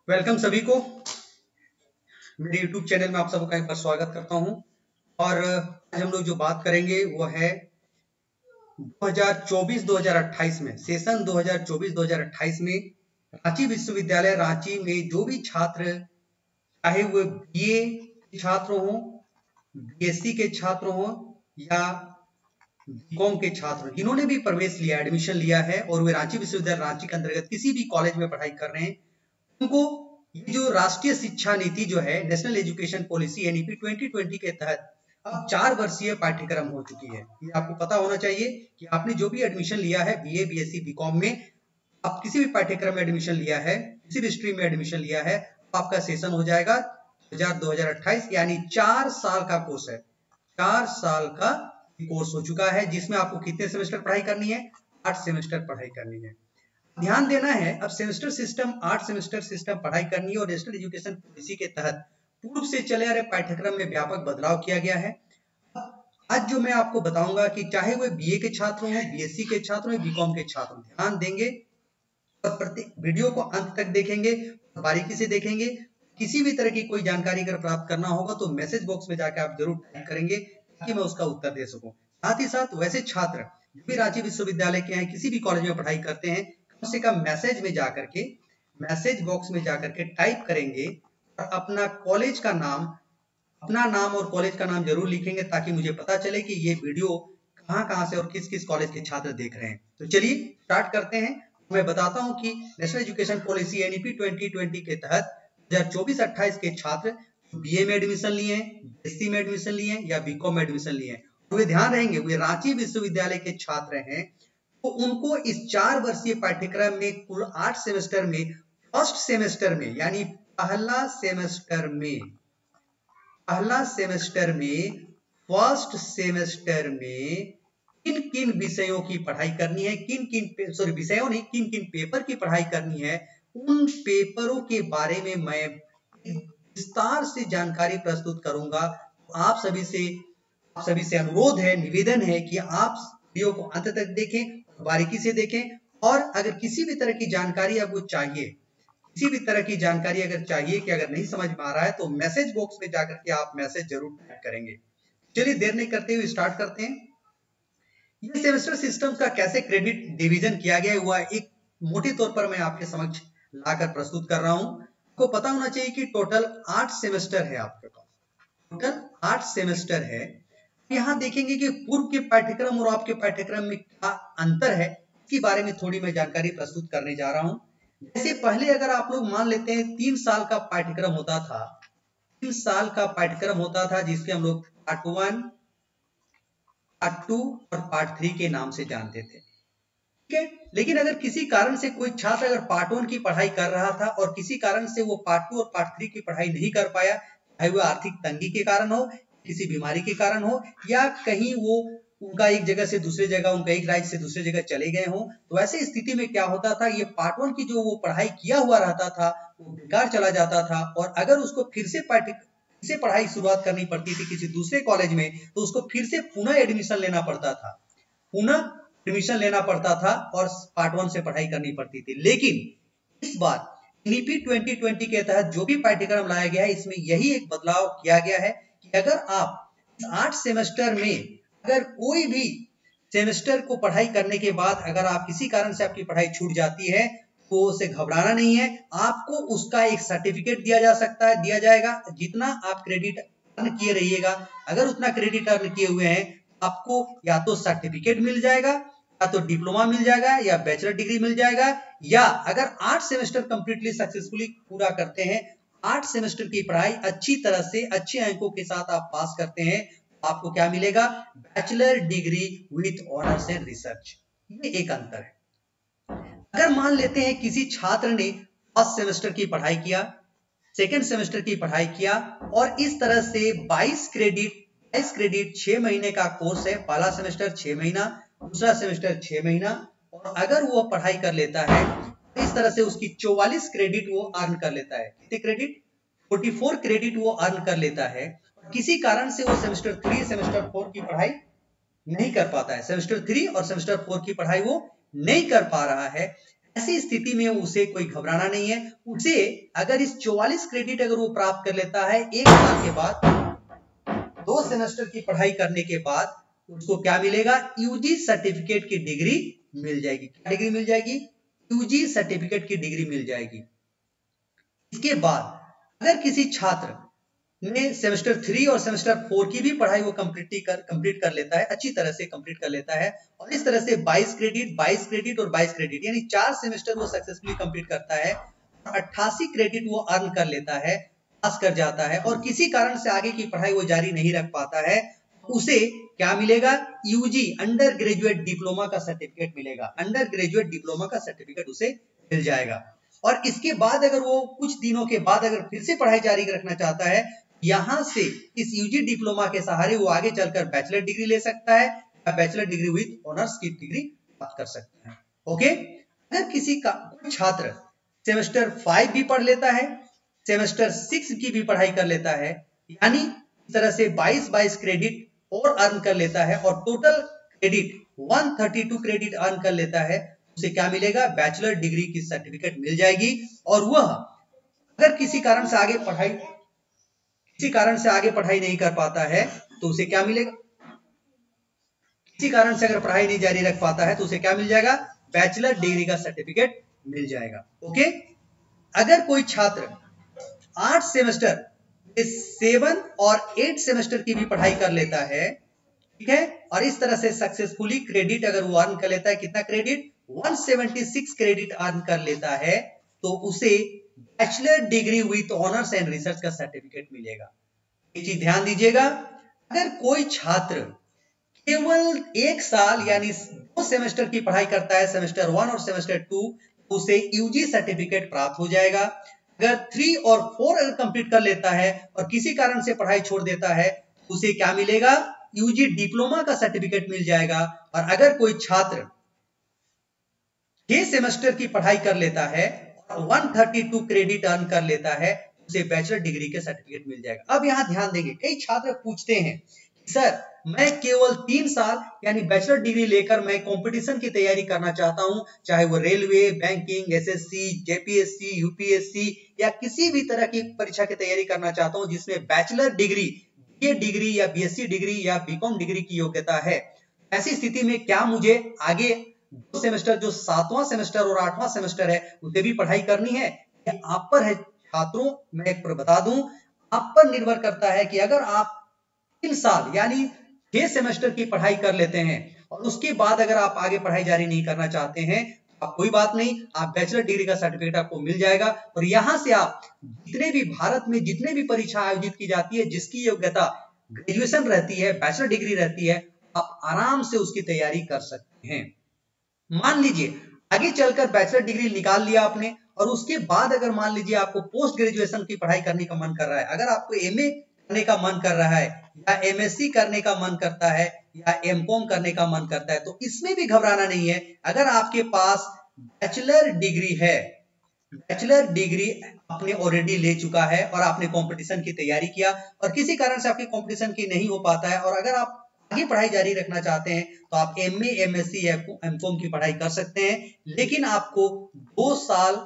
Welcome सभी को मेरे YouTube चैनल में आप सबका एक बार स्वागत करता हूं। और आज हम लोग जो बात करेंगे वो है 2024-2028 में सेशन 2024-2028 में रांची विश्वविद्यालय रांची में जो भी छात्र, चाहे वो बीए के छात्र हों, बीएससी के छात्र हों या बीकॉम के छात्र, जिन्होंने भी प्रवेश लिया, एडमिशन लिया है और वे रांची विश्वविद्यालय रांची के अंतर्गत किसी भी कॉलेज में पढ़ाई कर रहे हैं, उनको ये जो राष्ट्रीय शिक्षा नीति जो है, नेशनल एजुकेशन पॉलिसी एनईपी 2020 के तहत अब 4 वर्षीय पाठ्यक्रम हो चुकी है। ये आपको पता होना चाहिए कि आपने जो भी एडमिशन लिया है बीए, बीएससी, बीकॉम में, आप किसी भी पाठ्यक्रम में एडमिशन लिया है, किसी भी स्ट्रीम में एडमिशन लिया है, आपका सेशन हो जाएगा 2028, यानी 4 साल का कोर्स है। 4 साल का कोर्स हो चुका है, जिसमें आपको कितने सेमेस्टर पढ़ाई करनी है? 8 सेमेस्टर पढ़ाई करनी है। ध्यान देना है, अब सेमेस्टर सिस्टम 8 सेमेस्टर सिस्टम पढ़ाई करनी है और नेशनल एजुकेशन पॉलिसी के तहत पूर्व से चले आ रहे पाठ्यक्रम में व्यापक बदलाव किया गया है। आज जो मैं आपको बताऊंगा कि चाहे वो बीए के छात्र हों, बीएससी के छात्र हों, बीकॉम के छात्र, ध्यान देंगे और प्रत्येक वीडियो को अंत तक देखेंगे, बारीकी से देखेंगे। किसी भी तरह की कोई जानकारी अगर प्राप्त करना होगा तो मैसेज बॉक्स में जाकर आप जरूर टाइप करेंगे ताकि मैं उसका उत्तर दे सकूं। साथ ही साथ वैसे छात्र जो भी रांची विश्वविद्यालय के हैं, किसी भी कॉलेज में पढ़ाई करते हैं, कम से कम मैसेज बॉक्स में जाकर के टाइप करेंगे और अपना कॉलेज का नाम, अपना नाम और कॉलेज का नाम जरूर लिखेंगे ताकि मुझे पता चले कि ये वीडियो कहां से और किस किस कॉलेज के छात्र देख रहे हैं। तो चलिए स्टार्ट करते हैं। मैं बताता हूं कि नेशनल एजुकेशन पॉलिसी एनईपी 2020 के तहत 2024-28 के छात्र बीए में एडमिशन लिए हैं, बीएससी में एडमिशन लिए हैं या बीकॉम में एडमिशन लिए हैं, वे ध्यान रहेंगे वे रांची विश्वविद्यालय के छात्र हैं, तो उनको इस 4 वर्षीय पाठ्यक्रम में कुल 8 सेमेस्टर में फर्स्ट सेमेस्टर में, यानी पहला सेमेस्टर में किन किन विषयों की पढ़ाई करनी है, किन किन पेपर की पढ़ाई करनी है, उन पेपरों के बारे में मैं विस्तार से जानकारी प्रस्तुत करूंगा। आप सभी से अनुरोध है, निवेदन है कि आप वीडियो को अंत तक देखें, बारीकी से देखें और अगर किसी भी तरह की जानकारी आपको चाहिए, कि अगर नहीं समझ में आ रहा है तो मैसेज बॉक्स में जाकर के आप मैसेज जरूर टाइप करेंगे। चलिए देर नहीं करते हुए स्टार्ट करते हैं। ये सेमेस्टर सिस्टम का कैसे क्रेडिट डिवीजन किया गया है वह एक मोटे तौर पर मैं आपके समक्ष लाकर प्रस्तुत कर रहा हूं। आपको पता होना चाहिए कि टोटल 8 सेमेस्टर है, आपके पास टोटल 8 सेमेस्टर है। यहाँ देखेंगे कि पूर्व के पाठ्यक्रम और आपके पाठ्यक्रम में क्या अंतर है, इसके बारे में थोड़ी मैं जानकारी प्रस्तुत करने जा रहा हूं। जैसे पहले अगर आप लोग मान लेते हैं 3 साल का पाठ्यक्रम होता था, 3 साल का पाठ्यक्रम होता था जिसके हम लोग पार्ट 1, पार्ट 2 और पार्ट 3 के नाम से जानते थे, ठीक है। लेकिन अगर किसी कारण से कोई छात्र अगर पार्ट 1 की पढ़ाई कर रहा था और किसी कारण से वो पार्ट 2 और पार्ट 3 की पढ़ाई नहीं कर पाया, चाहे वो आर्थिक तंगी के कारण हो, किसी बीमारी के कारण हो या कहीं वो उनका एक जगह से दूसरे जगह, उनका एक राज्य से दूसरे जगह चले गए हो, तो ऐसी स्थिति में क्या होता था, ये पार्ट 1 की जो वो पढ़ाई किया हुआ रहता था वो बेकार चला जाता था और अगर उसको फिर से पढ़ाई शुरुआत करनी पड़ती थी किसी दूसरे कॉलेज में, तो उसको फिर से पुनः एडमिशन लेना पड़ता था और पार्ट 1 से पढ़ाई करनी पड़ती थी। लेकिन इस बार एनईपी 2020 के तहत जो भी पाठ्यक्रम लाया गया है, इसमें यही एक बदलाव किया गया है कि अगर आप 8 सेमेस्टर में अगर कोई भी सेमेस्टर को पढ़ाई करने के बाद अगर आप किसी कारण से आपकी पढ़ाई छूट जाती है तो उसे घबराना नहीं है, आपको उसका एक सर्टिफिकेट दिया जाएगा। जितना आप क्रेडिट अर्न किए रहिएगा, अगर उतना क्रेडिट अर्न किए हुए हैं, आपको या तो सर्टिफिकेट मिल जाएगा, या तो डिप्लोमा मिल जाएगा, या बैचलर डिग्री मिल जाएगा, या अगर 8 सेमेस्टर कंप्लीटली सक्सेसफुली पूरा करते हैं, 8 सेमेस्टर की पढ़ाई अच्छी तरह से अच्छे अंकों के साथ आप पास करते हैं, आपको क्या मिलेगा? Bachelor degree with honours and research. ये एक अंतर है। अगर मान लेते हैं किसी छात्र ने फर्स्ट सेमेस्टर की पढ़ाई किया, सेकेंड सेमेस्टर की पढ़ाई किया और इस तरह से 22 क्रेडिट 6 महीने का कोर्स है, पहला सेमेस्टर 6 महीना, दूसरा सेमेस्टर 6 महीना, और अगर वो पढ़ाई कर लेता है इस तरह से उसकी 44 क्रेडिट वो अर्न कर लेता है। कितने क्रेडिट? 44 क्रेडिट वो अर्न कर लेता है। किसी कारण से वो सेमेस्टर 3, सेमेस्टर 4 की पढ़ाई नहीं कर पाता है, सेमेस्टर 3 और सेमेस्टर 4 की पढ़ाई वो नहीं कर पा रहा है, ऐसी स्थिति में उसे कोई घबराना नहीं है। उसे अगर इस 44 क्रेडिट अगर वो प्राप्त कर लेता है 1 साल के बाद, 2 सेमेस्टर की पढ़ाई करने के बाद, उसको क्या मिलेगा? यूजी सर्टिफिकेट की डिग्री मिल जाएगी। क्या डिग्री मिल जाएगी? यूजी सर्टिफिकेट की डिग्री मिल जाएगी। इसके बाद अगर किसी छात्र ने सेमेस्टर 3 और सेमेस्टर 4 की भी पढ़ाई वो कंप्लीट कर लेता है, अच्छी तरह से कंप्लीट कर लेता है, और इस तरह से 22 क्रेडिट, 22 क्रेडिट और 22 क्रेडिट यानी 4 सेमेस्टर वो सक्सेसफुली कंप्लीट करता है, 88 क्रेडिट वो अर्न कर लेता है, पास कर जाता है, और किसी कारण से आगे की पढ़ाई वो जारी नहीं रख पाता है, उसे क्या मिलेगा? यूजी अंडर ग्रेजुएट डिप्लोमा का सर्टिफिकेट मिलेगा। अंडर ग्रेजुएट डिप्लोमा का सर्टिफिकेट उसे मिल जाएगा। और इसके बाद अगर वो कुछ दिनों के बाद अगर फिर से पढ़ाई जारी रखना चाहता है, यहां से इस यूजी डिप्लोमा के सहारे वो आगे चलकर बैचलर डिग्री ले सकता है, या बैचलर डिग्री विद ऑनर्स की डिग्री प्राप्त कर सकता है। ओके, अगर किसी का छात्र सेमेस्टर 5 भी पढ़ लेता है, सेमेस्टर 6 की भी पढ़ाई कर लेता है, यानी इस तरह से 22 क्रेडिट और अर्न कर लेता है, और टोटल क्रेडिट 132 क्रेडिट अर्न कर लेता है, उसे क्या मिलेगा? बैचलर डिग्री की सर्टिफिकेट मिल जाएगी। और वह अगर किसी कारण से आगे पढ़ाई नहीं कर पाता है तो उसे क्या मिलेगा? किसी कारण से अगर पढ़ाई नहीं जारी रख पाता है तो उसे क्या मिल जाएगा? बैचलर डिग्री का सर्टिफिकेट मिल जाएगा। ओके, अगर कोई छात्र 8 सेमेस्टर 7 और 8 सेमेस्टर की भी पढ़ाई कर लेता है, ठीक है, और इस तरह से सक्सेसफुली क्रेडिट अगर वो अर्न कर लेता है, कितना क्रेडिट? 176 क्रेडिट अर्न कर लेता है, तो उसे bachelor degree with honours and research का सर्टिफिकेट मिलेगा। एक चीज ध्यान दीजिएगा, अगर कोई छात्र केवल 1 साल यानी 2 सेमेस्टर की पढ़ाई करता है, सेमेस्टर 1 और सेमेस्टर 2, तो उसे यूजी सर्टिफिकेट प्राप्त हो जाएगा। अगर 3 और 4 अगर कंप्लीट कर लेता है और किसी कारण से पढ़ाई छोड़ देता है, उसे क्या मिलेगा? यूजी डिप्लोमा का सर्टिफिकेट मिल जाएगा। और अगर कोई छात्र 6 सेमेस्टर की पढ़ाई कर लेता है और 132 क्रेडिट अर्न कर लेता है, उसे बैचलर डिग्री के सर्टिफिकेट मिल जाएगा। अब यहां ध्यान देंगे, कई छात्र पूछते हैं सर मैं केवल 3 साल यानी बैचलर डिग्री लेकर मैं कंपटीशन की तैयारी करना चाहता हूं, चाहे वो railway, banking, SSC, JPSC, UPSC या किसी भी तरह की परीक्षा की तैयारी करना चाहता हूं जिसमें बैचलर डिग्री, बीए डिग्री या बीएससी डिग्री या बीकॉम डिग्री की योग्यता है। ऐसी स्थिति में क्या मुझे आगे 2 सेमेस्टर जो 7वां सेमेस्टर और 8वां सेमेस्टर है उसे भी पढ़ाई करनी है? ये आप पर है छात्रों, मैं एक बता दूं, आप पर निर्भर करता है कि अगर आप 3 साल यानी 6 सेमेस्टर की पढ़ाई कर लेते हैं और उसके बाद अगर आप आगे पढ़ाई जारी नहीं करना चाहते हैं, आप कोई बात नहीं, आप बैचलर डिग्री का सर्टिफिकेट आपको मिल जाएगा। और यहां से आप जितने भी भारत में जितने भी परीक्षा आयोजित की जाती है जिसकी योग्यता ग्रेजुएशन रहती है, बैचलर डिग्री रहती है, आप आराम से उसकी तैयारी कर सकते हैं। मान लीजिए आगे चलकर बैचलर डिग्री निकाल लिया आपने और उसके बाद अगर मान लीजिए आपको पोस्ट ग्रेजुएशन की पढ़ाई करने का मन कर रहा है, अगर आपको एमए करने का मन कर रहा है या एमएससी करने का मन करता है या एमकॉम करने का मन करता है, तो इसमें भी घबराना नहीं है। अगर आपके पास बैचलर डिग्री है, बैचलर डिग्री आपने ऑलरेडी ले चुका है और आपने कंपटीशन की तैयारी किया और किसी कारण से आपकी कंपटीशन की नहीं हो पाता है और अगर आप आगे पढ़ाई जारी रखना चाहते हैं तो आप एमए, एमएससी या एमकॉम की पढ़ाई कर सकते हैं, लेकिन आपको 2 साल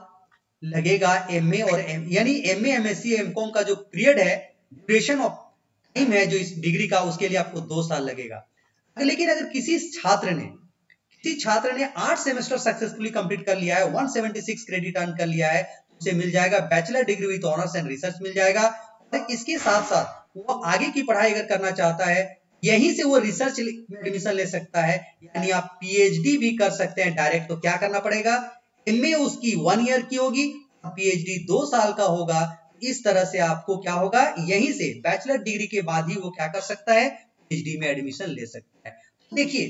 लगेगा एमए और यानी एमए, एमएससी, एमकॉम का जो पीरियड है, ड्यूरेशन ऑफ टाइम है जो इस डिग्री का, उसके लिए आपको 2 साल लगेगा। लेकिन अगर किसी छात्र ने 8 सेमेस्टर सक्सेसफुली कंप्लीट कर लिया है, 176 क्रेडिट अर्न कर लिया है, उसे मिल जाएगा bachelor degree with honours and research मिल जाएगा। और इसके साथ साथ वो आगे की पढ़ाई अगर करना चाहता है, यहीं से वो रिसर्च में एडमिशन ले सकता है, यानी आप पीएचडी भी कर सकते हैं डायरेक्ट। तो क्या करना पड़ेगा? एमए उसकी 1 ईयर की होगी, पीएचडी 2 साल का होगा। इस तरह से आपको क्या होगा, यहीं से बैचलर डिग्री के बाद ही वो क्या कर सकता है, पीएचडी में एडमिशन ले सकता है। देखिए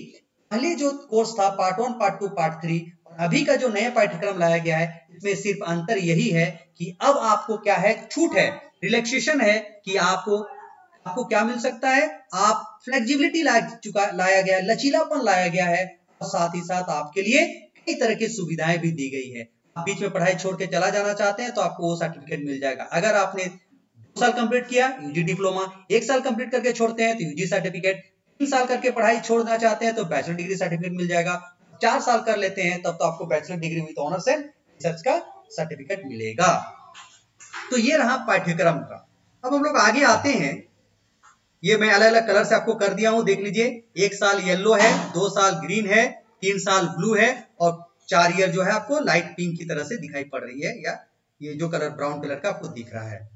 पहले जो कोर्स था पार्ट 1, पार्ट 2, पार्ट 3 और अभी का जो नया पाठ्यक्रम लाया गया है, इसमें सिर्फ अंतर यही है कि अब आपको क्या है, छूट है, रिलैक्सेशन है कि आपको क्या मिल सकता है, आप फ्लेक्सिबिलिटी लाया गया, लचीलापन लाया गया है और साथ ही साथ आपके लिए कई तरह की सुविधाएं भी दी गई है। आप बीच में पढ़ाई छोड़ के चला जाना चाहते हैं तो आपको वो सर्टिफिकेट मिल जाएगा। अगर आपने 2 साल कंप्लीट किया यूजी डिप्लोमा, 1 साल कंप्लीट करके छोड़ते हैं तो यूजी सर्टिफिकेट, 3 साल करके पढ़ाई छोड़ना चाहते हैं तो बैचलर डिग्री सर्टिफिकेट मिल जाएगा, 4 साल कर लेते हैं तब तो आपको bachelor degree with honours and research का सर्टिफिकेट मिलेगा। तो ये रहा पाठ्यक्रम का। अब हम लोग आगे आते हैं। ये मैं अलग अलग कलर से आपको कर दिया हूं, देख लीजिए। 1 साल येलो है, 2 साल ग्रीन है, 3 साल ब्लू है और 4 ईयर जो है आपको लाइट पिंक की तरह से दिखाई पड़ रही है, या ये जो कलर ब्राउन कलर का आपको दिख रहा है।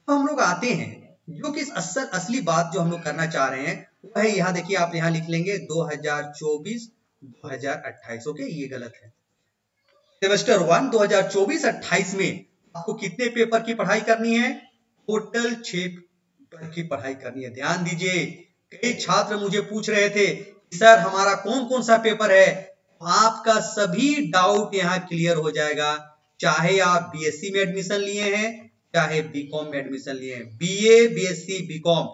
तो हम लोग आते हैं जो कि असली बात जो हम लोग करना चाह रहे हैं वो है, यहाँ देखिए, आप यहाँ लिख लेंगे 2024-2028। ओके, ये गलत है। सेमेस्टर 1 2024-28 में आपको कितने पेपर की पढ़ाई करनी है? टोटल 6 पेपर की पढ़ाई करनी है। ध्यान दीजिए, कई छात्र मुझे पूछ रहे थे सर हमारा कौन कौन सा पेपर है। आपका सभी डाउट यहाँ क्लियर हो जाएगा, चाहे आप बीएससी में एडमिशन लिए हैं, चाहे बीकॉम में एडमिशन लिए हैं। बीए, बीएससी, बीकॉम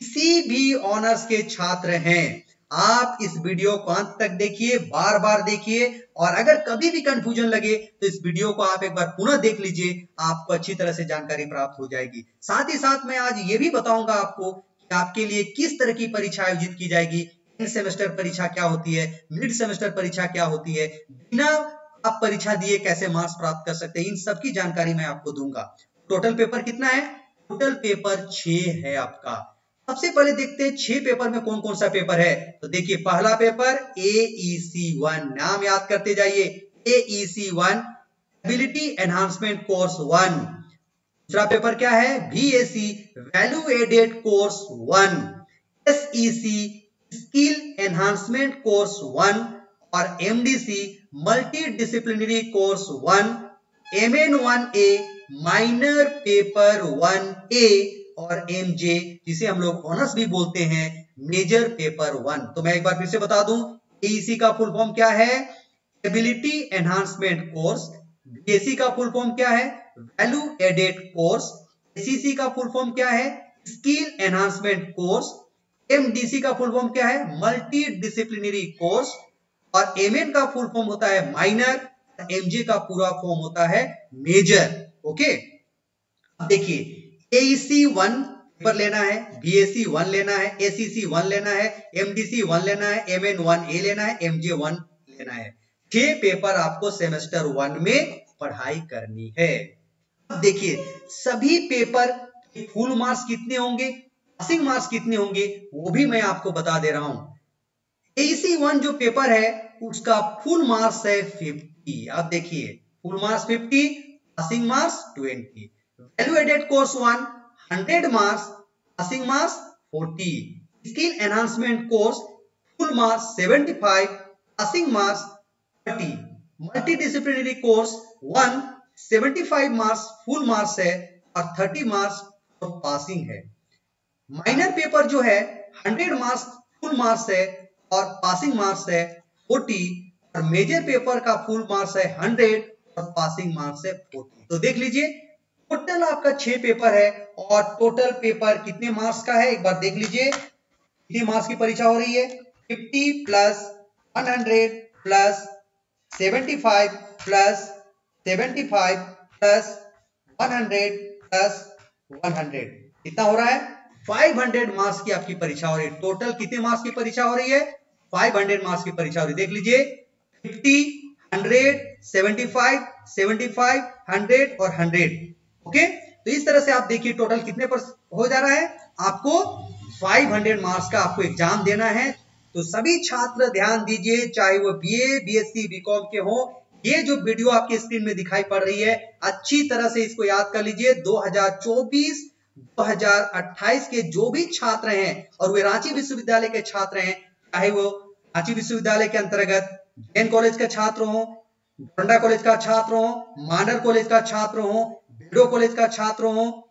किसी भी ऑनर्स के छात्र हैं, आप इस वीडियो को अंत तक देखिए, बार बार देखिए, और अगर कभी भी कंफ्यूजन लगे तो इस वीडियो को आप एक बार पुनः देख लीजिए, आपको अच्छी तरह से जानकारी प्राप्त हो जाएगी। साथ ही साथ मैं आज ये भी बताऊंगा आपको कि आपके लिए किस तरह की परीक्षा आयोजित की जाएगी। एंड सेमेस्टर परीक्षा क्या होती है, मिड सेमेस्टर परीक्षा क्या होती है, बिना आप परीक्षा दिए कैसे मार्क्स प्राप्त कर सकते हैं, इन सब की जानकारी मैं आपको दूंगा। टोटल पेपर कितना है? टोटल पेपर 6 है आपका। सबसे पहले देखते हैं 6 पेपर में कौन कौन सा पेपर है। तो देखिए, पहला पेपर AEC1, नाम याद करते जाइए, AEC1 एबिलिटी एनहांसमेंट कोर्स 1। दूसरा पेपर क्या है? VAC value added course 1, SEC skill enhancement course 1 और MDC multi disciplinary course 1, MN1A minor paper 1A और MJ जिसे हम लोग ऑनर्स भी बोलते हैं, मेजर पेपर 1। तो मैं एक बार फिर से बता दूं, AEC का फुल फॉर्म क्या है? Ability enhancement course. BAC का फुल फॉर्म क्या है? Value added course. SEC का फुल फॉर्म क्या है? Skill enhancement course. MDC का फुल फॉर्म क्या है? Multi disciplinary course. और MN का फुल फॉर्म होता है माइनर, MJ का पूरा फॉर्म होता है मेजर। ओके, अब देखिए, AEC1 पेपर लेना है, BAC 1 लेना है, SEC 1 लेना है, MDC 1 लेना है, MN1A लेना है, MJ 1 लेना है। 6 पेपर आपको सेमेस्टर 1 में पढ़ाई करनी है। अब देखिए, सभी पेपर के फुल मार्क्स कितने होंगे, पासिंग मार्क्स कितने होंगे, वो भी मैं आपको बता दे रहा हूं। AEC1 जो पेपर है उसका फुल मार्क्स है 50। आप देखिए, full marks 50, passing marks 20। Value added course 1 100 marks, passing marks 40। Skill enhancement course full marks 75, passing marks 30। Multi disciplinary course 1 75 marks full marks है और 30 मार्क्स और पासिंग है। माइनर पेपर जो है 100 मार्क्स फुल मार्क्स है और पासिंग मार्क्स है 40, और मेजर पेपर का फुल मार्क्स है 100 और पासिंग मार्क्स है 40। तो देख लीजिए, टोटल आपका 6 पेपर है और टोटल पेपर कितने मार्क्स का है, एक बार देख लीजिए। कितने मार्क्स की परीक्षा हो रही है? 50 plus 100 plus 75 plus 75 plus 100 plus 100, कितना हो रहा है? 500 मार्क्स की आपकी परीक्षा हो रही है। टोटल कितने मार्क्स की परीक्षा हो रही है? 500 मार्क्स की परीक्षा हो रही है। देख लीजिए, 50, 100, 75, 75, 100 और 100। ओके, तो इस तरह से आप देखिए टोटल कितने पर हो जा रहा है, आपको 500 मार्क्स का आपको एग्जाम देना है। तो सभी छात्र ध्यान दीजिए, चाहे वो BA, BSc, BCom के हो, ये जो वीडियो आपकी स्क्रीन में दिखाई पड़ रही है, अच्छी तरह से इसको याद कर लीजिए। 2024-2028 के जो भी छात्र हैं और वे रांची विश्वविद्यालय के छात्र हैं, चाहे वो रांची विश्वविद्यालय के अंतर्गत जैन कॉलेज का छात्र हो, गोंडा कॉलेज का छात्र हो, मांडर कॉलेज का छात्र हो, बीडो कॉलेज का छात्र हो,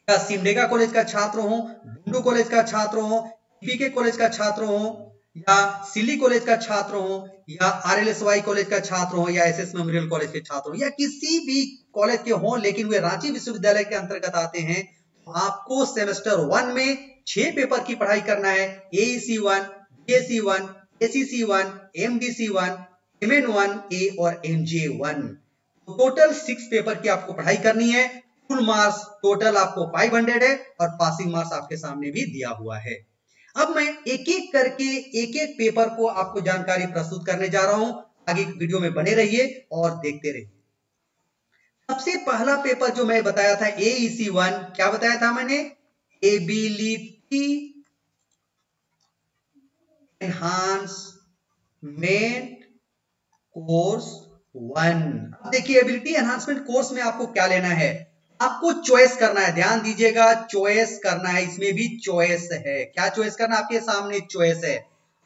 या सिमडेगा कॉलेज का छात्र हो, बुंडू कॉलेज का छात्र हो, पीके कॉलेज का छात्र हो, या सिली कॉलेज का छात्र हो, या RLSY कॉलेज का छात्र हो, या SS मेमोरियल कॉलेज के छात्र हो, या किसी भी कॉलेज के हो लेकिन वे रांची विश्वविद्यालय के अंतर्गत आते हैं, तो आपको सेमेस्टर 1 में 6 पेपर की पढ़ाई करना है। AEC1, BAC1, SEC1, MDC1, MN1A और MJ1। तो टोटल 6 पेपर की आपको पढ़ाई करनी है। फुल मार्क्स टोटल आपको 500 है और पासिंग मार्क्स आपके सामने भी दिया हुआ है। अब मैं एक एक करके एक एक पेपर को आपको जानकारी प्रस्तुत करने जा रहा हूं। आगे वीडियो में बने रहिए और देखते रहिए। सबसे पहला पेपर जो मैं बताया था AEC 1, क्या बताया था मैंने? Ability enhancement course 1। अब देखिए एबिलिटी एनहांसमेंट कोर्स में आपको क्या लेना है, आपको चॉइस करना है। ध्यान दीजिएगा, चॉइस करना है, इसमें भी चॉइस है। क्या चॉइस करना? आपके सामने चॉइस है।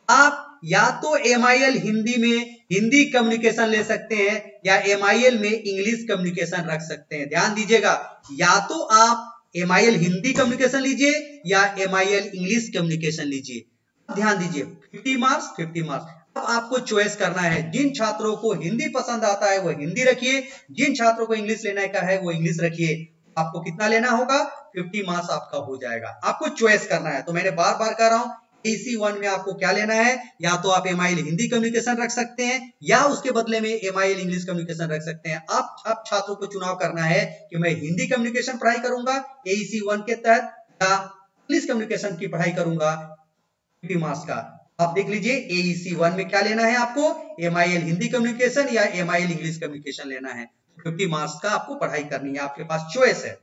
आप या तो MIL हिंदी में हिंदी कम्युनिकेशन ले सकते हैं या MIL में इंग्लिश कम्युनिकेशन रख सकते हैं। ध्यान दीजिएगा, या तो आप MIL हिंदी कम्युनिकेशन लीजिए या MIL इंग्लिश कम्युनिकेशन लीजिए। ध्यान दीजिए 50 मार्क्स 50 मार्क्स। अब आपको चॉइस करना है। जिन छात्रों को हिंदी पसंद आता है वो हिंदी रखिए, जिन छात्रों को इंग्लिश लेने का है वो इंग्लिश रखिए। आपको कितना लेना होगा? 50 मार्क्स आपका हो जाएगा। आपको चॉइस करना है। तो मैंने बार बार कह रहा हूं AEC 1 में आपको क्या लेना है, या तो आप MIL हिंदी कम्युनिकेशन रख सकते हैं या उसके बदले में MIL इंग्लिश कम्युनिकेशन रख सकते हैं। आप छात्रों को चुनाव करना है कि मैं हिंदी कम्युनिकेशन पढ़ाई करूंगा AEC 1 के तहत या इंग्लिश कम्युनिकेशन की पढ़ाई करूंगा 50 मार्क्स का। आप देख लीजिए AEC 1 में क्या लेना है आपको, MIL हिंदी कम्युनिकेशन या MIL इंग्लिश कम्युनिकेशन लेना है। 50 मार्क्स का आपको पढ़ाई करनी है, आपके पास चॉइस है।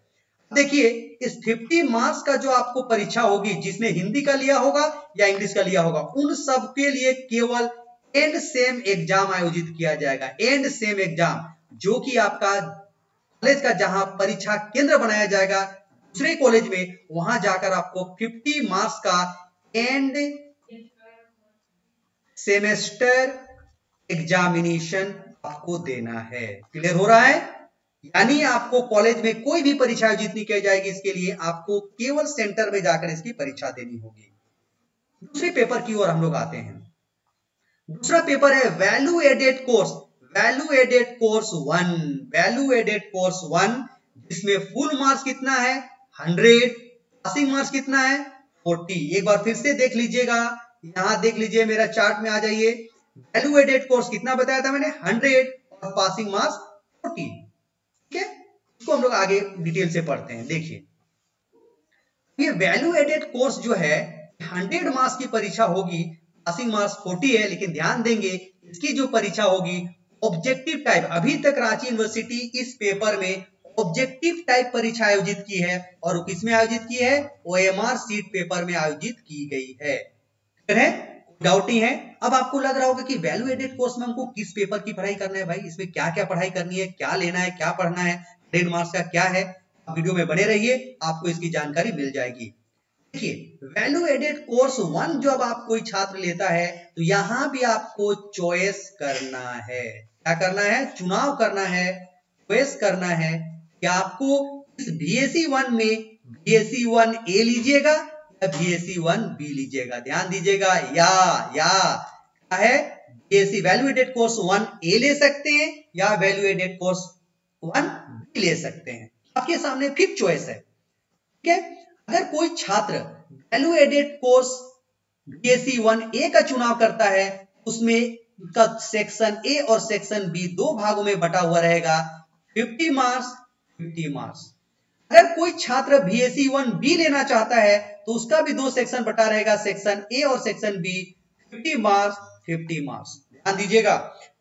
देखिए इस 50 मार्क्स का जो आपको परीक्षा होगी, जिसने हिंदी का लिया होगा या इंग्लिश का लिया होगा, उन सब के लिए केवल एंड सेम एग्जाम आयोजित किया जाएगा। एंड सेम एग्जाम, जो कि आपका कॉलेज का जहां परीक्षा केंद्र बनाया जाएगा दूसरे कॉलेज में, वहां जाकर आपको 50 मार्क्स का एंड सेमेस्टर एग्जामिनेशन आपको देना है। क्लियर हो रहा है? यानी आपको कॉलेज में कोई भी परीक्षा आयोजित नहीं की जाएगी, इसके लिए आपको केवल सेंटर में जाकर इसकी परीक्षा देनी होगी। दूसरे पेपर की ओर हम लोग आते हैं। दूसरा पेपर है value added course. Value added course 1, value added course 1, जिसमें फुल मार्क्स कितना है 100, पासिंग मार्क्स कितना है 40। एक बार फिर से देख लीजिएगा, यहां देख लीजिए, मेरा चार्ट में आ जाइए। वैल्यू एडेड कोर्स कितना बताया था मैंने, 100 और पासिंग मार्क्स 40। ठीक है, इसको हम लोग आगे डिटेल से पढ़ते हैं। देखिए ये वैल्यू एडेड कोर्स जो है 100 मार्क्स की परीक्षा होगी, पासिंग मार्क्स 40 है, लेकिन ध्यान देंगे इसकी जो परीक्षा होगी ऑब्जेक्टिव टाइप। अभी तक रांची यूनिवर्सिटी इस पेपर में ऑब्जेक्टिव टाइप परीक्षा आयोजित की है, और किसमें आयोजित की है, OMR सीट पेपर में आयोजित की गई है। डाउट नहीं है? अब आपको लग रहा होगा कि वैल्यू एडेड कोर्स में हमको किस पेपर की पढ़ाई करना है भाई, इसमें क्या क्या पढ़ाई करनी है, क्या लेना है, क्या पढ़ना है, 100 मार्क्स का क्या है। वीडियो में बने रहिए, आपको इसकी जानकारी मिल जाएगी। देखिए वैल्यू एडेड कोर्स 1 जब आप कोई छात्र लेता है तो यहां भी आपको चॉइस करना है। क्या करना है? चुनाव करना है, चॉइस करना है कि आपको इस BSc 1 में BSc 1 A लीजिएगा या BSc 1 B लीजिएगा। ध्यान दीजिएगा, या क्या है, BSc value added course 1 A ले सकते हैं या वैल्यू एडेड कोर्स 1 B ले सकते हैं। आपके सामने फिर चॉइस है। ठीक है, अगर कोई छात्र value added course BSc 1 A का चुनाव करता है, उसमें का सेक्शन A और सेक्शन B दो भागों में बटा हुआ रहेगा, 50 मार्क्स 50 मार्क्स। अगर कोई छात्र BSc 1 B लेना चाहता है तो उसका भी दो सेक्शन बटा रहेगा, सेक्शन A और सेक्शन B, 50 मार्क्स 50 मार्क्स। ध्यान दीजिएगा,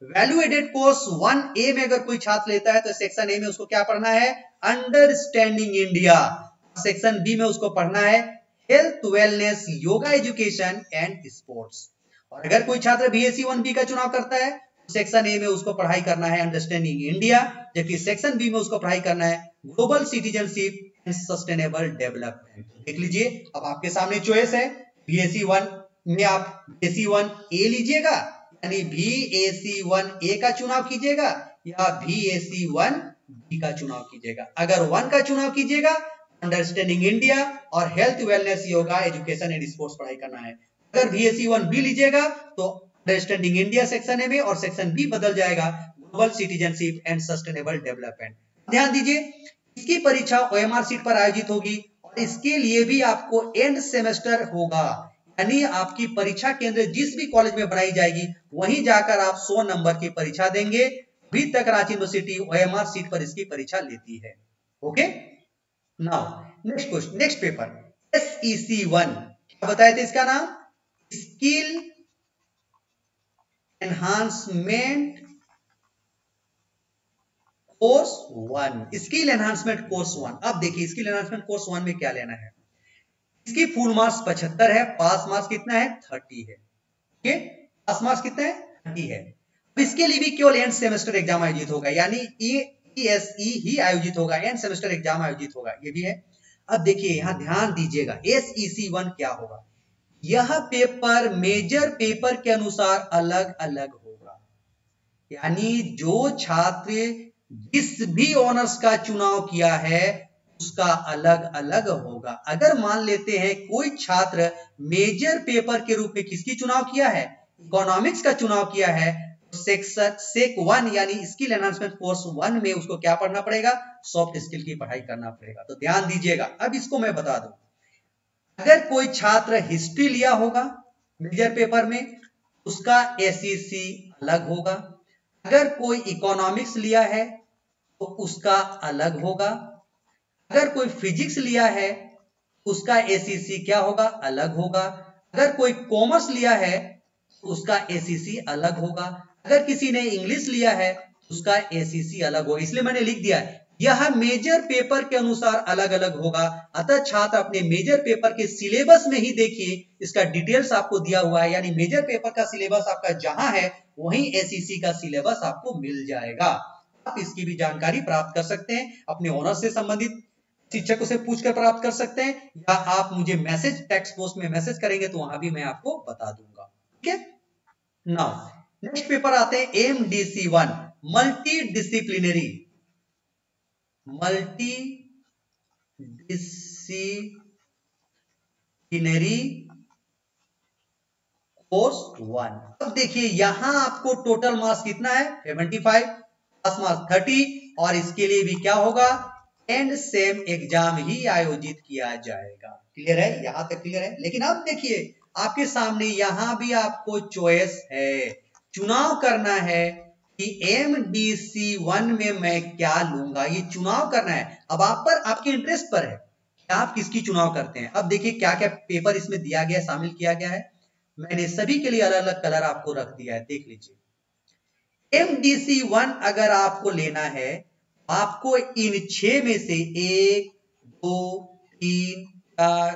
वैल्यू एडेड कोर्स 1 A में अगर कोई छात्र लेता है तो सेक्शन A में उसको क्या पढ़ना है, अंडरस्टैंडिंग इंडिया। सेक्शन बी में उसको पढ़ना है health wellness yoga education and sports. और अगर कोई छात्र BSc 1 B का चुनाव करता है तो सेक्शन ए में उसको पढ़ाई करना है अंडरस्टैंडिंग इंडिया, जबकि सेक्शन बी में उसको पढ़ाई करना है global citizenship and sustainable development. देख लीजिए, अब आपके सामने चॉइस है, BSc 1 में आप BSc 1 A लीजिएगा, यानी BSc 1 A का चुनाव कीजिएगा, या BSc 1 B का चुनाव कीजिएगा। अगर 1 का चुनाव कीजिएगा अंडरस्टैंडिंग इंडिया और health wellness yoga education and sports पढ़ाई करना है। अगर BSc 1 B लीजिएगा तो अंडरस्टैंडिंग इंडिया सेक्शन ए में और सेक्शन बी बदल जाएगा global citizenship and sustainable development. ध्यान दीजिए, इसकी परीक्षा OMR सीट पर आयोजित होगी और इसके लिए भी आपको एंड सेमेस्टर होगा, यानी आपकी परीक्षा केंद्र जिस भी कॉलेज में बनाई जाएगी वहीं जाकर आप 100 नंबर की परीक्षा देंगे। अभी तक रांची यूनिवर्सिटी OMR सीट पर इसकी परीक्षा लेती है। Okay, now next question, next paper SEC 1। बताए थे इसका नाम? Skill enhancement course 1, skill enhancement course 1। अब देखिए स्किल एनहांसमेंट कोर्स 1 में क्या लेना है। इसकी फुल मार्क्स 75 है, पास मार्क्स कितना है? 30 है। ओके, पास मार्क्स कितना है? 30 है। अब इसके लिए भी केवल एंड सेमेस्टर एग्जाम आयोजित होगा, यानी ESE ही आयोजित होगा, एंड सेमेस्टर एग्जाम आयोजित होगा, ये भी है। अब देखिए यहां ध्यान दीजिएगा, SEC1 क्या होगा? यह पेपर मेजर पेपर के अनुसार अलग अलग होगा, यानी जो छात्र जिस भी ऑनर्स का चुनाव किया है उसका अलग अलग होगा। अगर मान लेते हैं कोई छात्र मेजर पेपर के रूप में किसकी चुनाव किया है? इकोनॉमिक्स का चुनाव किया है, तो सेक 1 यानी स्किल एनहांसमेंट कोर्स 1 में उसको क्या पढ़ना पड़ेगा? सॉफ्ट स्किल की पढ़ाई करना पड़ेगा। तो ध्यान दीजिएगा। अब इसको मैं बता दूं, अगर कोई छात्र हिस्ट्री लिया होगा मेजर पेपर में, उसका SEC अलग होगा। अगर कोई इकोनॉमिक्स लिया है तो उसका अलग होगा। अगर कोई फिजिक्स लिया है उसका SEC क्या होगा? अलग होगा। अगर कोई कॉमर्स लिया है तो उसका SEC अलग होगा। अगर किसी ने इंग्लिश लिया है तो उसका SEC अलग होगा। इसलिए मैंने लिख दिया है यह मेजर पेपर के अनुसार अलग अलग होगा। अतः छात्र अपने मेजर पेपर के सिलेबस में ही देखिए, इसका डिटेल्स आपको दिया हुआ है, यानी मेजर पेपर का सिलेबस आपका जहां है वहीं SEC का सिलेबस आपको मिल जाएगा। आप इसकी भी जानकारी प्राप्त कर सकते हैं, अपने ऑनर्स से संबंधित शिक्षकों से पूछकर प्राप्त कर सकते हैं, या आप मुझे मैसेज टेक्स्ट बॉक्स में मैसेज करेंगे तो वहां भी मैं आपको बता दूंगा। ठीक है, नाउ नेक्स्ट पेपर आते हैं MDC1 मल्टी डिसिप्लिनरी कोर्स 1। अब देखिए यहां आपको टोटल मार्क्स कितना है? 75, पास मार्क्स 30, और इसके लिए भी क्या होगा? एंड सेम एग्जाम ही आयोजित किया जाएगा। क्लियर है? यहां तक क्लियर है। लेकिन अब देखिए आपके सामने यहां भी आपको चॉइस है, चुनाव करना है कि MDC1 में मैं क्या लूंगा, ये चुनाव करना है। अब आप पर, आपके इंटरेस्ट पर है कि आप किसकी चुनाव करते हैं। अब देखिए क्या क्या पेपर इसमें दिया गया, शामिल किया गया है। मैंने सभी के लिए अलग अलग कलर आपको रख दिया है, देख लीजिए। MDC1 अगर आपको लेना है, आपको इन 6 में से 1, 2, 3, 4,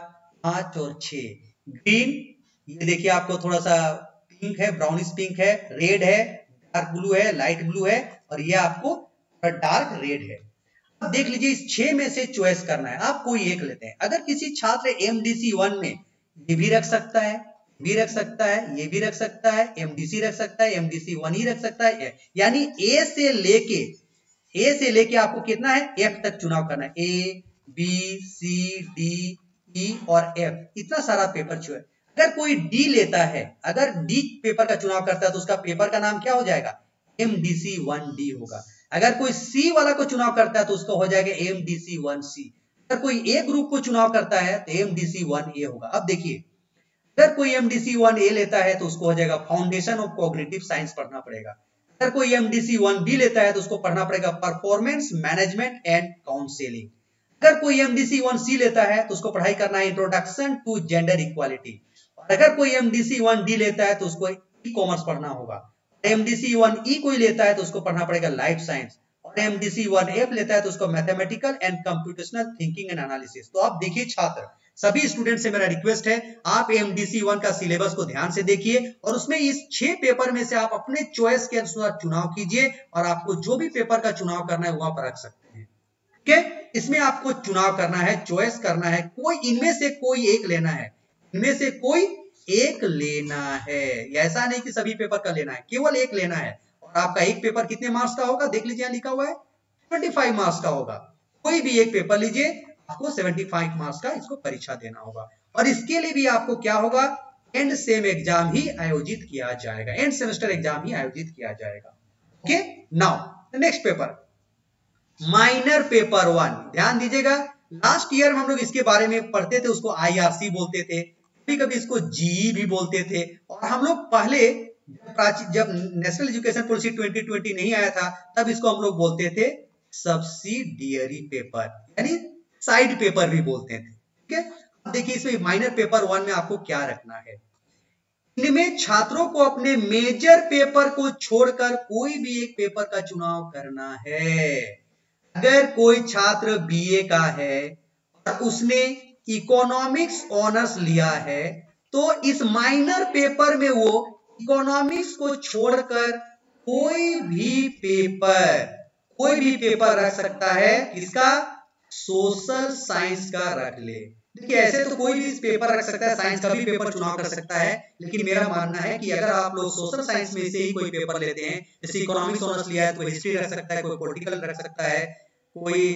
5 और 6 ग्रीन, ये देखिए आपको थोड़ा सा पिंक है, ब्राउनिश पिंक है, रेड है, डार्क ब्लू है, लाइट ब्लू है, और ये आपको डार्क रेड है। अब देख लीजिए इस 6 में से चॉइस करना है, आप कोई एक लेते हैं। अगर किसी छात्र MDC1 में ये भी रख सकता है, भी रख सकता है, ये भी रख सकता है, MDC रख सकता है, MDC1 ही रख सकता है, यानी ए से लेके आपको कितना है? F तक चुनाव करना है। A, B, C, D, E और F, इतना सारा पेपर चुने। अगर कोई D लेता है, अगर D पेपर का चुनाव करता है तो उसका पेपर का नाम क्या हो जाएगा? MDC1D होगा। अगर कोई C वाला को चुनाव करता है तो उसका हो जाएगा MDC1C। अगर कोई A ग्रुप को चुनाव करता है तो MDC1A होगा। अब देखिए अगर कोई MDC1A लेता है तो उसको हो जाएगा फाउंडेशन ऑफ कॉग्निटिव साइंस पढ़ना पड़ेगा। अगर कोई MDC1B लेता है तो उसको पढ़ना पड़ेगा परफॉर्मेंस मैनेजमेंट एंड काउंसलिंग। अगर कोई MDC1C लेता है तो उसको पढ़ाई करना है इंट्रोडक्शन टू जेंडर इक्वालिटी। और अगर कोई MDC1D लेता है तो उसको ई कॉमर्स पढ़ना होगा। MDC1E कोई लेता है तो उसको पढ़ना पड़ेगा लाइफ साइंस। और MDC1F लेता है तो उसको mathematical and computational thinking and analysis. तो आप देखिए छात्र, सभी स्टूडेंट से मेरा रिक्वेस्ट है आप MDC1 का सिलेबस को ध्यान से देखिए और उसमें इस 6 पेपर में से आप अपने चॉइस के अनुसार चुनाव कीजिए, और आपको जो भी पेपर का चुनाव करना है वहां पर रख सकते हैं। ठीक है, इसमें आपको चुनाव करना है, चॉइस करना है, कोई इनमें से कोई एक लेना है, इनमें से कोई एक लेना है। ऐसा नहीं कि सभी पेपर का लेना है, केवल एक लेना है। और आपका एक पेपर कितने मार्क्स का होगा? देख लीजिए लिखा हुआ है 25 मार्क्स का होगा। कोई भी एक पेपर लीजिए, आपको 75 मार्क्स का इसको परीक्षा देना होगा। और इसके लिए भी आपको क्या होगा? एंड सेम एग्जाम ही आयोजित किया जाएगा, एंड सेमेस्टर एग्जाम ही आयोजित किया जाएगा। Okay, now next paper minor paper 1। ध्यान दीजिएगा, लास्ट ईयर में हम लोग इसके बारे में पढ़ते थे, उसको IRC बोलते थे, कभी कभी इसको GE भी बोलते थे। और हम लोग पहले जब नेशनल एजुकेशन पॉलिसी 2020 नहीं आया था तब इसको हम लोग बोलते थे सब्सिडियरी पेपर, यानी साइड पेपर भी बोलते थे। ठीक है, देखिए इसमें माइनर पेपर 1 में आपको क्या रखना है। इनमें छात्रों को अपने मेजर पेपर को छोड़कर कोई भी एक पेपर का चुनाव करना है। अगर कोई छात्र बीए का है और उसने इकोनॉमिक्स ऑनर्स लिया है तो इस माइनर पेपर में वो इकोनॉमिक्स को छोड़कर कोई भी पेपर रख सकता है। इसका सोशल साइंस का रख ले। देखिए ऐसे तो कोई भी पेपर रख सकता है, साइंस का भी पेपर चुनाव कर सकता है, लेकिन मेरा मानना है कि अगर आप लोग सोशल साइंस में से ही कोई पेपर लेते हैं, जैसे इकोनॉमिक्स ऑनर्स लिया है तो हिस्ट्री रख सकता है, कोई पॉलिटिकल रख सकता है, कोई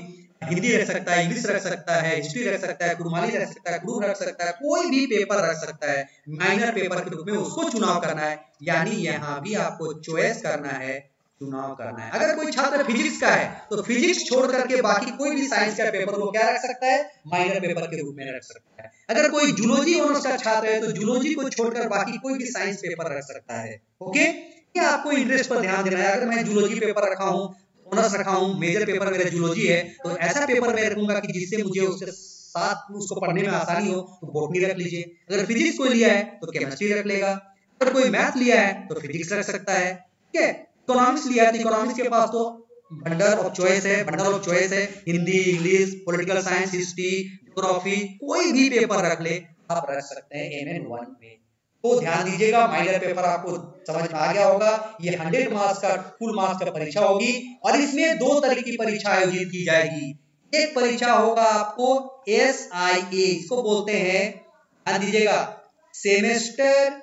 हिंदी रख सकता है, इंग्लिश रख सकता है, हिस्ट्री रख सकता है, कुरुमाली रख सकता है, गुरु रख सकता है, कोई भी पेपर रख सकता है। माइनर पेपर के रूप में उसको चुनाव करना है, यानी यहाँ भी आपको चॉइस करना है, चुनाव करना है। अगर कोई छात्र फिजिक्स का है तो फिजिक्स छोड़ करके बाकी कोई भी साइंस का पेपर वो क्या रख सकता है, माइनर पेपर के रूप में रख सकता है। अगर कोई जूलॉजी ऑनर्स का छात्र है तो जूलॉजी को छोड़कर बाकी कोई भी साइंस पेपर रख सकता है। ओके, ये आपको इंटरेस्ट पर ध्यान देना है। अगर मैं जूलॉजी पेपर रखा हूँ, ऑनर्स रखा हूँ, मेजर पेपर मेरा जूलॉजी है, तो ऐसा पेपर मैं रखूंगा कि जिससे मुझे उसके साथ उसको पढ़ने में आसानी हो, तो बॉटनी रख लीजिए। अगर फिजिक्स कोई लिया है तो केमिस्ट्री रख लेगा। अगर कोई मैथ लिया है तो फिजिक्स रख सकता है। ठीक है, इकोनॉमिक्स लिया है तो इकोनॉमिक्स के पास तो बंडल ऑफ चॉइस है, Hindi, English, political science, history, geography, कोई भी पेपर रख ले, आप रख सकते हैं MN1 में। तो ध्यान दीजिएगा, माइनर पेपर आपको समझ में आ गया होगा। ये 100 मार्क्स का फुल मार्क्स का परीक्षा होगी और इसमें 2 तरह की परीक्षा आयोजित की जाएगी। एक परीक्षा होगा आपको SIA, इसको बोलते हैं, ध्यान दीजिएगा, सेमेस्टर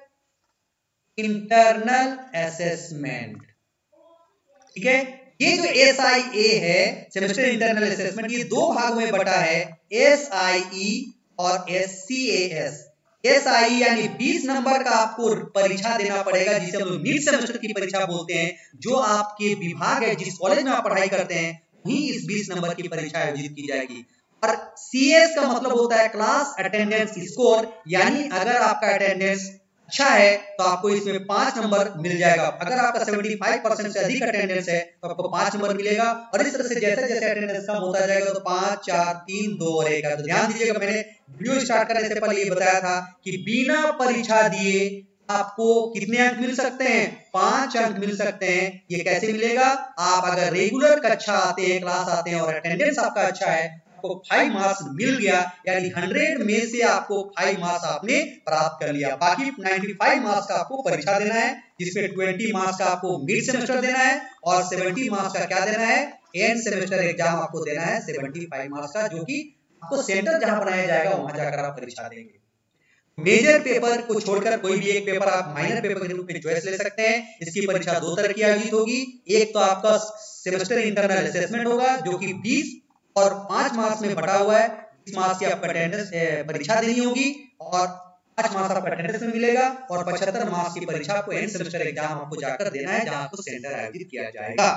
इंटरनल असेसमेंट। ठीक है, ये जो SIA है, सेमेस्टर इंटरनल असेसमेंट, ये 2 भागों में बटा है, SIE और SCAS। SIE यानी 20 नंबर का आपको परीक्षा देना पड़ेगा, जिसे हम लोग मिड सेमेस्टर की परीक्षा बोलते हैं। जो आपके विभाग है, जिस कॉलेज में आप पढ़ाई करते हैं, वहीं इस 20 नंबर की परीक्षा आयोजित की जाएगी। और CS का मतलब होता है क्लास अटेंडेंस स्कोर, यानी अगर आपका अटेंडेंस अच्छा है तो आपको इसमें 5 नंबर मिल जाएगा। अगर आपका 75% से अधिक अटेंडेंस है तो आपको 5 नंबर मिलेगा। और इस तरह से जैसे जैसे अटेंडेंस कम होता जाएगा तो 5, 4, 3, 2 और 1। तो ध्यान दीजिएगा, मैंने वीडियो स्टार्ट करने से पहले ये बताया था कि बिना परीक्षा दिए आपको कितने अंक मिल सकते हैं, 5 अंक मिल सकते हैं। ये कैसे मिलेगा, आप अगर रेगुलर कक्षा आते हैं, क्लास आते हैं और अटेंडेंस आपका अच्छा है, आपको 5 मार्क्स मिल गया, यानी 100 में से आपको 5 मार्क्स आपने प्राप्त कर लिया। बाकी 95 मार्क्स का आपको परीक्षा देना है, जिसमें 20 मार्क्स का आपको मिड सेमेस्टर देना है और 70 मार्क्स का क्या देना है, एंड सेमेस्टर एग्जाम आपको देना है 75 मार्क्स का, जो कि आपको सेंटर जहां बनाया जाएगा वहां जाकर आप परीक्षा देंगे। मेजर पेपर को छोड़कर कोई भी एक पेपर आप माइनर पेपर के रूप में चॉइस ले सकते हैं। इसकी परीक्षा 2 तरह की आयोजित होगी। एक तो आपका सेमेस्टर इंटरनल असेसमेंट होगा, जो कि 20 और 5 मार्क्स में बटा हुआ है। 20 मार्क्स की आपको अटेंडेंस परीक्षा देनी होगी और 5 मार्क्स आपको अटेंडेंस में मिलेगा और 75 मार्क्स की परीक्षा आपको एंड सेमेस्टर एग्जाम आपको जाकर देना है, जहां आपको सेंटर आयोजित किया जाएगा।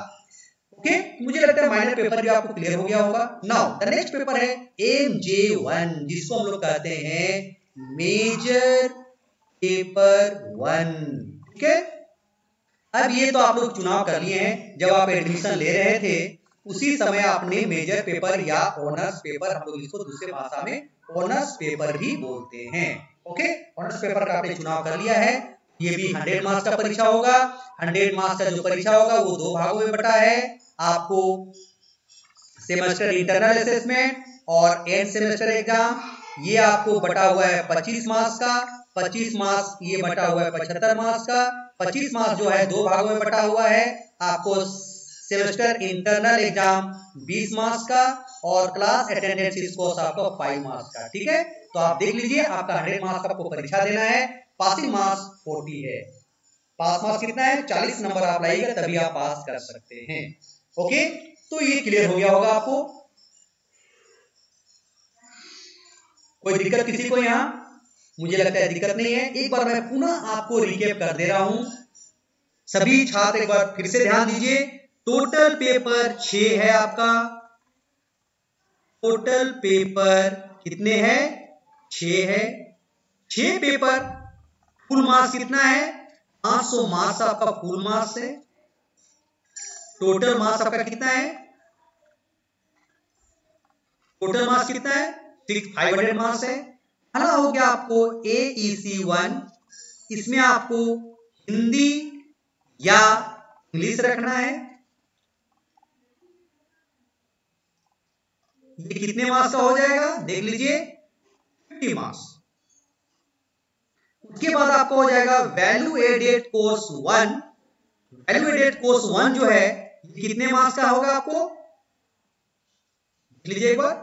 ओके, मुझे लगता है माइनर पेपर भी आपको क्लियर हो गया होगा। नाउ द नेक्स्ट पेपर है MJ1, जिसको हम लोग कहते हैं मेजर पेपर 1। ठीक है, अब ये तो आप लोग चुनाव कर लिए हैं। जब आप एडमिशन ले रहे थे उसी समय आपने मेजर पेपर या ऑनर्स पेपर, हम लोग इसको दूसरे भाषा में ऑनर्स पेपर भी बोलते हैं। ओके, ऑनर्स पेपर का आपने चुनाव कर लिया है। ये भी 100 मार्क्स का परीक्षा होगा। 100 मार्क्स का जो परीक्षा होगा वो 2 भागों में बटा है। आपको सेमेस्टर इंटरनल असेसमेंट और एंड सेमेस्टर एग्जाम, ये आपको बटा हुआ है 25 मार्क्स का। 25 मार्क्स ये बटा हुआ है 75 मार्क्स का। 25 मार्क्स जो है 2 भागों में बटा हुआ है। आपको सेमेस्टर इंटरनल एग्जाम 20 मार्क्स का और क्लास अटेंडेंस स्कोर आपका 5 मार्क्स का। ठीक है, तो आप देख लीजिए, आपका 100 मार्क्स आपको परीक्षा देना है। पासिंग मार्क्स 40 है। पास मार्क्स कितना है, 40 नंबर आप लाइएगा तभी आप पास कर सकते हैं। ओके, तो ये क्लियर हो गया होगा आपको। कोई दिक्कत किसी को यहाँ? मुझे लगता है दिक्कत नहीं है। एक बार मैं पुनः आपको रिकैप कर दे रहा हूं। सभी छात्र एक बार फिर से ध्यान दीजिए। टोटल पेपर 6 है आपका। टोटल पेपर कितने हैं, 6 है। 6 पेपर, फुल मार्क्स कितना है, 500 मार्क्स आपका फुल मार्क्स है। टोटल मार्क्स आपका कितना है, टोटल मार्क्स कितना है, 500 मार्क्स है। पहला हो गया आपको AEC1, इसमें आपको हिंदी या इंग्लिश रखना है। ये कितने मार्क्स का हो जाएगा देख लीजिए, 50 मार्क्स। उसके बाद आपको हो जाएगा value added course 1। Value added course 1 जो है ये कितने मार्क्स का होगा आपको देख लीजिए एक बार।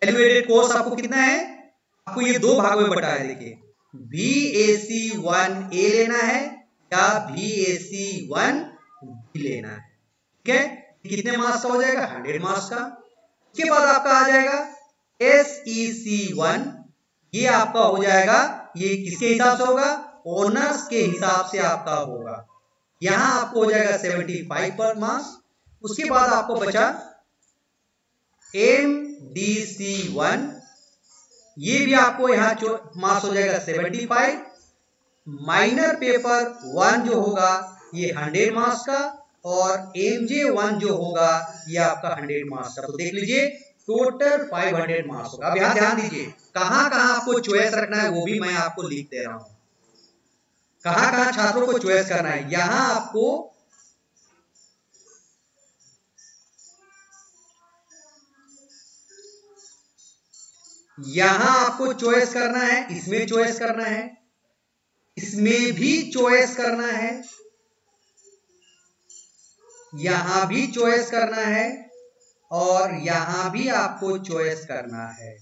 वैल्यू एडेड कोर्स आपको कितना है, आपको ये दो भागों में बटा है। देखिए VAC1A लेना है या VAC1B लेना है, ठीक है। कितने मार्क्स का हो जाएगा 100 मार्क्स का। उसके बाद आपका आ जाएगा SEC1, ये आपका हो जाएगा, ये किसके हिसाब से होगा, ऑनर्स के हिसाब से आपका होगा। यहां आपको हो जाएगा 75 पर मार्क्स। उसके बाद आपको बचा MDC1, ये भी आपको यहाँ मार्क्स हो जाएगा 75। माइनर पेपर 1 जो होगा ये 100 मार्क्स का, और MJ1 जो होगा ये आपका 100 मार्क्स का। तो देख लीजिए टोटल 500 मार्क्स होगा। अब यहाँ ध्यान दीजिए कहां कहां आपको चॉइस रखना है वो भी मैं आपको लिख दे रहा हूं, कहां कहां छात्रों को चॉइस करना है। यहां आपको चॉइस करना है, इसमें चॉइस करना है, इसमें भी चॉइस करना है, यहां भी चॉइस करना है, और यहां भी आपको चॉइस करना है,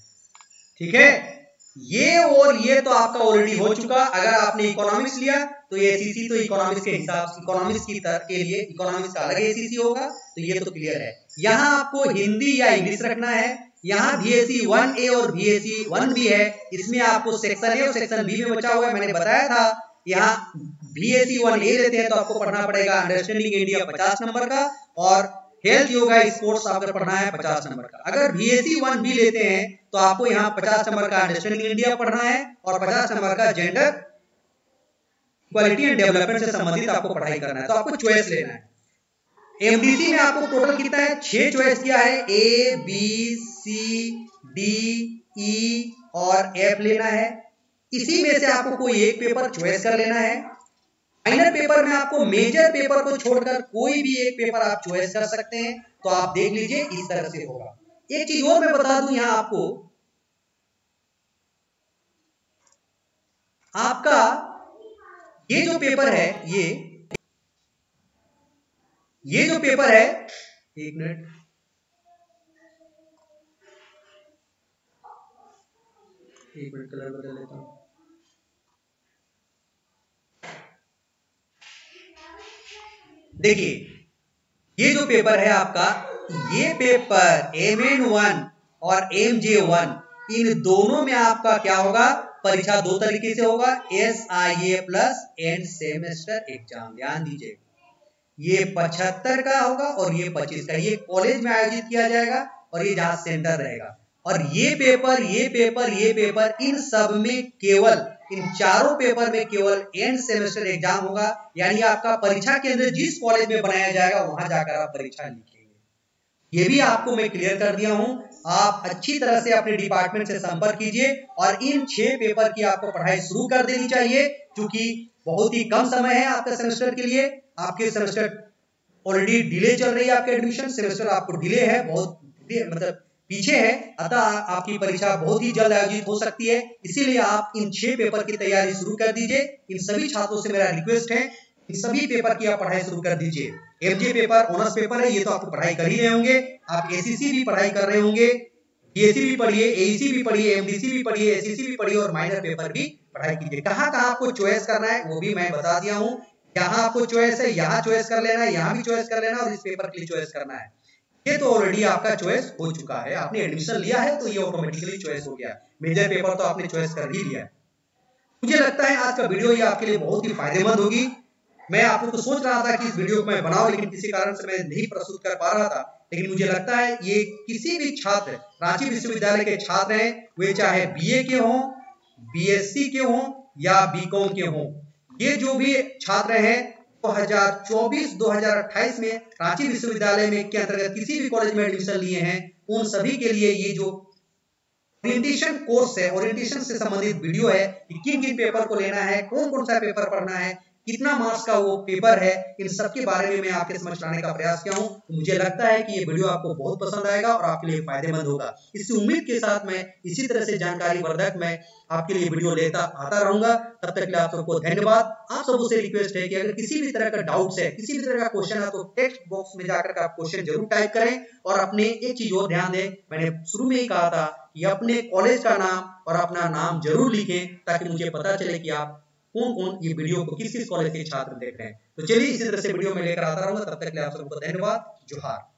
ठीक है। ये और ये तो आपका ऑलरेडी हो चुका। अगर आपने इकोनॉमिक्स लिया तो ये ACC तो इकोनॉमिक्स के हिसाब से, इकोनॉमिक्स की तरह के लिए इकोनॉमिक्स का अलग ACC होगा, तो ये तो क्लियर है। यहां आपको हिंदी या इंग्लिश रखना है। यहाँ VAC1A और VAC1B है, इसमें आपको सेक्शन A और सेक्शन B में बचा हुआ है। मैंने बताया था यहाँ VAC1A लेते हैं तो आपको पढ़ना पड़ेगा अंडरस्टैंडिंग इंडिया 50 नंबर का, और हेल्थ योगा स्पोर्ट्स आपको पढ़ना है 50 नंबर का। अगर VAC1B लेते हैं तो आपको यहाँ 50 नंबर का अंडरस्टैंडिंग इंडिया पढ़ना है, और 50 नंबर का जेंडर इक्वालिटी एंड डेवलपमेंट से संबंधित आपको पढ़ाई करना है। तो आपको चॉइस लेना है। MDC में आपको टोटल कितना है, 6 चॉइस किया है, A B C D E और F लेना है। इसी में से आपको कोई एक पेपर चॉइस कर लेना है। माइनर पेपर में आपको मेजर पेपर को छोड़कर कोई भी एक पेपर आप चॉइस कर सकते हैं। तो आप देख लीजिए इस तरह से होगा। एक चीज और मैं बता दूं यहां आपको, आपका ये जो पेपर है, ये जो पेपर है, एक मिनट, कलर बदल लेता हूं। देखिए ये जो पेपर है आपका, ये पेपर MN1 और MJ1 इन दोनों में आपका क्या होगा, परीक्षा दो तरीके से होगा, SIA plus end semester exam. ध्यान दीजिए ये 75 का होगा और ये 25 का। ये कॉलेज में आयोजित किया जाएगा और ये जहां सेंटर रहेगा। और ये पेपर इन सब में केवल, इन चारों पेपर में केवल एंड सेमेस्टर एग्जाम होगा। यानी आपका परीक्षा केंद्र जिस कॉलेज में बनाया जाएगा वहां जाकर आप परीक्षा लिखेंगे। ये भी आपको मैं क्लियर कर दिया हूं। आप अच्छी तरह से अपने डिपार्टमेंट से संपर्क कीजिए और इन 6 पेपर की आपको पढ़ाई शुरू कर देनी चाहिए, क्योंकि बहुत ही कम समय है आपका सेमेस्टर के लिए। आपके सेमेस्टर ऑलरेडी डिले चल रही है, आपके एडमिशन सेमेस्टर आपको डिले है, बहुत मतलब पीछे है, अतः आपकी परीक्षा बहुत ही जल्द आयोजित हो सकती है। इसीलिए आप इन 6 पेपर की तैयारी शुरू कर दीजिए। इन सभी छात्रों से मेरा रिक्वेस्ट है, इन सभी पेपर की आप पढ़ाई शुरू कर दीजिए। MJ पेपर ऑनर्स पेपर है, ये तो आपको पढ़ाई कर ही रहे होंगे। आप ACC भी पढ़ाई कर रहे होंगे, BSc भी पढ़िए, AEC भी पढ़िए, MDC भी पढ़िए, SCC भी पढ़िए और माइनर पेपर भी पढ़ाई कीजिए। कहाँ कहाँ आपको चॉइस करना है वो भी मैं बता दिया हूँ। यहाँ आपको चॉइस है, यहाँ चॉइस कर लेना है, यहाँ भी चॉइस कर लेना और इस पेपर के लिए चॉइस करना है। ये तो ऑलरेडी आपका चॉइस हो चुका है, आपने एडमिशन लिया है तो ये ऑटोमेटिकली चॉइस हो गया। मेजर पेपर तो आपने चॉइस कर ही लिया है। मुझे लगता है आज का वीडियो ये आपके लिए बहुत ही फायदेमंद होगी। मैं आप लोग को सोच रहा था कि इस वीडियो को मैं बनाऊं, लेकिन किसी कारण से मैं नहीं प्रस्तुत कर पा रहा था। लेकिन मुझे लगता है ये किसी भी छात्र, रांची विश्वविद्यालय के छात्र हैं, वे चाहे बीए के हों, बीएससी के हों या बीकॉम के हों, ये जो भी छात्र हैं 2024-2028 में रांची विश्वविद्यालय में के अंतर्गत किसी भी कॉलेज में एडमिशन लिए हैं, उन सभी के लिए ये जो ओरिएंटेशन कोर्स है, ओरिएंटेशन से संबंधित वीडियो है कि किन किन पेपर को लेना है, कौन कौन सा पेपर पढ़ना है, कितना मार्क्स का वो पेपर है, इन सब के बारे में मैं आपके समझ लाने का प्रयास किया हूं। मुझे लगता है कि ये वीडियो आपको बहुत पसंद आएगा और आपके लिए फायदेमंद होगा। इसी उम्मीद के साथ मैं इसी तरह से जानकारी वर्धक मैं आपके लिए वीडियो लेता आता रहूंगा। तब तक के लिए आप सबको धन्यवाद। आप सबसे रिक्वेस्ट है कि अगर किसी भी तरह का डाउट्स है, किसी भी तरह का क्वेश्चन है, तो टेक्स्ट बॉक्स में जाकर आप क्वेश्चन जरूर टाइप करें। और अपने एक चीज और ध्यान दें, मैंने शुरू में ही कहा था कि अपने कॉलेज का नाम और अपना नाम जरूर लिखें, ताकि मुझे पता चले कि आप कौन कौन ये वीडियो को किस किस कॉलेज के छात्र देख रहे हैं। तो चलिए इसी तरह से वीडियो में लेकर आता रहूंगा। तब तक के लिए आप सबको धन्यवाद। जोहार।